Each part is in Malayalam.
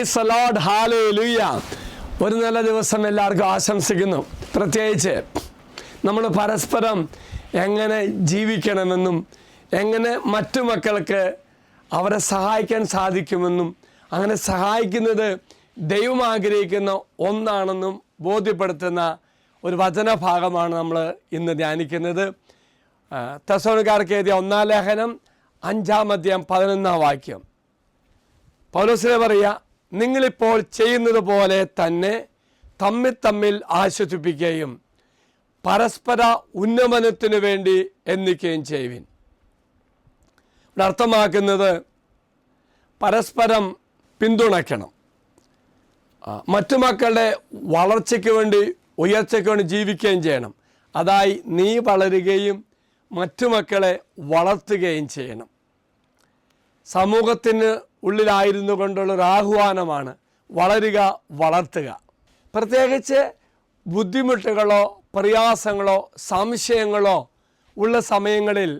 Praise the Lord, hallelujah. ഒരു നല്ല ദിവസം എല്ലാവർക്കും ആശംസിക്കുന്നു. പ്രത്യേകിച്ച് നമ്മൾ പരസ്പരം എങ്ങനെ ജീവിക്കണമെന്നും എങ്ങനെ മറ്റു മക്കൾക്ക് അവരെ സഹായിക്കാൻ സാധിക്കുമെന്നും അങ്ങനെ സഹായിക്കുന്നത് ദൈവം ആഗ്രഹിക്കുന്ന ഒന്നാണെന്നും ബോധ്യപ്പെടുത്തുന്ന ഒരു വചനഭാഗമാണ് നമ്മൾ ഇന്ന് ധ്യാനിക്കുന്നത്. തെസ്സലോനിക്കർക്ക് എഴുതിയ 1-ാം ലേഖനം 5-ാം അധ്യായം 11-ാം വാക്യം. പൗലോസിനെ പറയുക, നിങ്ങളിപ്പോൾ ചെയ്യുന്നത് പോലെ തന്നെ തമ്മിൽ ആശ്വസിപ്പിക്കുകയും പരസ്പര ഉന്നമനത്തിനു വേണ്ടി എണ്ണിക്കുകയും ചെയ്യുവിൻ. ഇവിടെ അർത്ഥമാക്കുന്നത് പരസ്പരം പിന്തുണയ്ക്കണം, മറ്റു മക്കളുടെ വളർച്ചയ്ക്ക് വേണ്ടി ഉയർച്ചയ്ക്ക് വേണ്ടി ജീവിക്കുകയും ചെയ്യണം. അതായി നീ വളരുകയും മറ്റു മക്കളെ വളർത്തുകയും ചെയ്യണം. സമൂഹത്തിന് ഉള്ളിലായിരുന്നു കൊണ്ടുള്ളൊരു ആഹ്വാനമാണ് വളരുക, വളർത്തുക. പ്രത്യേകിച്ച് ബുദ്ധിമുട്ടുകളോ പ്രയാസങ്ങളോ സംശയങ്ങളോ ഉള്ള സമയങ്ങളിൽ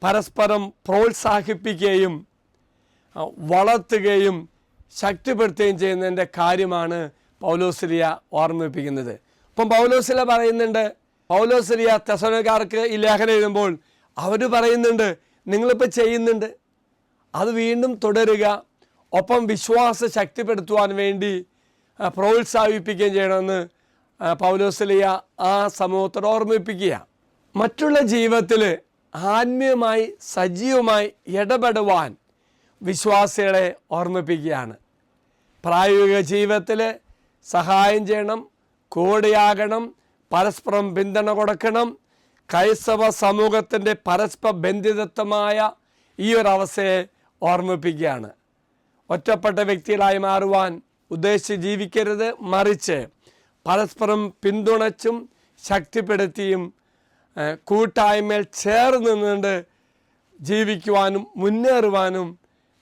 പരസ്പരം പ്രോത്സാഹിപ്പിക്കുകയും വളർത്തുകയും ശക്തിപ്പെടുത്തുകയും ചെയ്യുന്നതിൻ്റെ കാര്യമാണ് പൗലോസ്ലിയ ഓർമ്മിപ്പിക്കുന്നത്. ഇപ്പം പൗലോസ്ലിയ പറയുന്നുണ്ട്, പൗലോസ്ലിയ തെസ്സലോനിക്കർക്ക് ഈ ലേഖനം എഴുതുമ്പോൾ അവർ പറയുന്നുണ്ട്, നിങ്ങളിപ്പോൾ ചെയ്യുന്നുണ്ട്, അത് വീണ്ടും തുടരുക, ഒപ്പം വിശ്വാസം ശക്തിപ്പെടുത്തുവാൻ വേണ്ടി പ്രോത്സാഹിപ്പിക്കുകയും ചെയ്യണമെന്ന് പൗലോസ്ലിയ ആ സമൂഹത്തോട് ഓർമ്മിപ്പിക്കുക. മറ്റുള്ള ജീവിതത്തിൽ ആത്മീയമായി സജീവമായി ഇടപെടുവാൻ വിശ്വാസികളെ ഓർമ്മിപ്പിക്കുകയാണ്. പ്രായോഗിക ജീവിതത്തിൽ സഹായം ചെയ്യണം, കൂടെയാകണം, പരസ്പരം പിന്തുണ കൊടുക്കണം. ക്രൈസ്തവ സമൂഹത്തിൻ്റെ പരസ്പര ബന്ധിതത്വമായ ഈ ഒരു അവസ്ഥയെ ഓർമ്മിപ്പിക്കുകയാണ്. ഒറ്റപ്പെട്ട വ്യക്തികളായി മാറുവാൻ ഉദ്ദേശിച്ച് ജീവിക്കരുത്, മറിച്ച് പരസ്പരം പിന്തുണച്ചും ശക്തിപ്പെടുത്തിയും കൂട്ടായ്മയിൽ ചേർന്ന് നിന്നുകൊണ്ട് ജീവിക്കുവാനും മുന്നേറുവാനും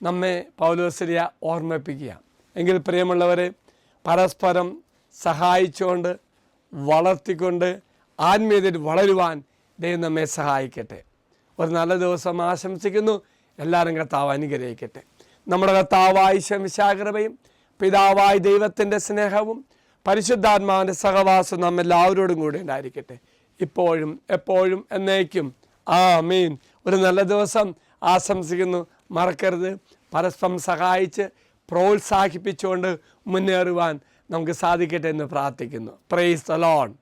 നമ്മെ പൗലോസ്ലിയ ഓർമ്മിപ്പിക്കുക. എങ്കിൽ പ്രിയമുള്ളവരെ, പരസ്പരം സഹായിച്ചുകൊണ്ട് വളർത്തിക്കൊണ്ട് ആത്മീയതയിൽ വളരുവാൻ ദൈവം നമ്മെ സഹായിക്കട്ടെ. ഒരു നല്ല ദിവസം ആശംസിക്കുന്നു. എല്ലാവരും കർത്താവ് അനുഗ്രഹിക്കട്ടെ. നമ്മുടെ കർത്താവായ ശംശാകൃപയും പിതാവായ ദൈവത്തിൻ്റെ സ്നേഹവും പരിശുദ്ധാത്മാവിൻ്റെ സഹവാസം നമ്മെല്ലാവരോടും കൂടി ഉണ്ടായിരിക്കട്ടെ, ഇപ്പോഴും എപ്പോഴും എന്നേക്കും. ആമീൻ. ഒരു നല്ല ദിവസം ആശംസിക്കുന്നു. മറക്കരുത്, പരസ്പരം സഹായിച്ച് പ്രോത്സാഹിപ്പിച്ചുകൊണ്ട് മുന്നേറുവാൻ നമുക്ക് സാധിക്കട്ടെ എന്ന് പ്രാർത്ഥിക്കുന്നു. Praise the Lord.